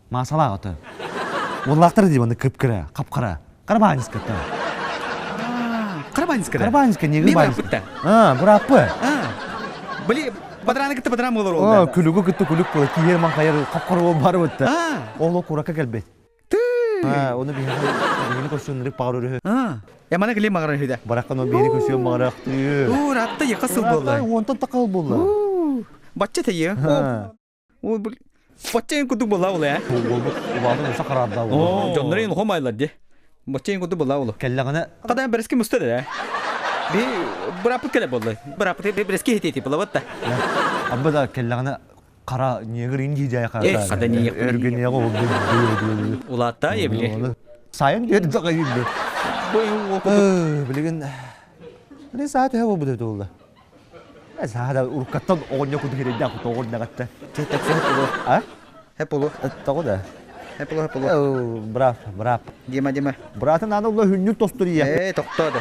масала аты. Олақтыр деймін, кіп-кірі, қап-қара. Қарбанската. Қарбанската? Қарбанска, неге байыспытта? Бұрапы. Біле, бадраны кітті бадран болар олда. Күлігі күтті күлік болы, кейер ман қайыр қап-қара ол бар өтті. Олық құраққа кәлбет. Оны бейіні көсуінірік бағыр өрі. Ямана кілем мағыран өйді? Бараққан ол бейіні көсуін мағырақты. Ратты еқасыл болды. Онтан тақал болды. Батча тәйі? Батча ең күдік бола олы, Олардың ұса қарарда олы. Жонлары ең ұқым айлар де. Батча ең күдік бола олы. Кәлләғаны... Қадан біріске мұстады да? Бұрапыт кәлі болды. Бұрапыт біріске хететі бола батта. Абба да кәлләғаны қара негір инди жай қарата. Қада негір. Өргенеғі олды. Улатта ебіле. Сайын деді таға елді. Білеген... Не сааты хәу бұды олды. Сағада ұрқаттан оғыня күді керейді ақыт оғынна қатты. Тәтәксі хәп олу. Хәп олу? Тағы да. Хәп олу. Брап. Дема. Братын аны ұлы хүннір тостыр ие. Тоқтады.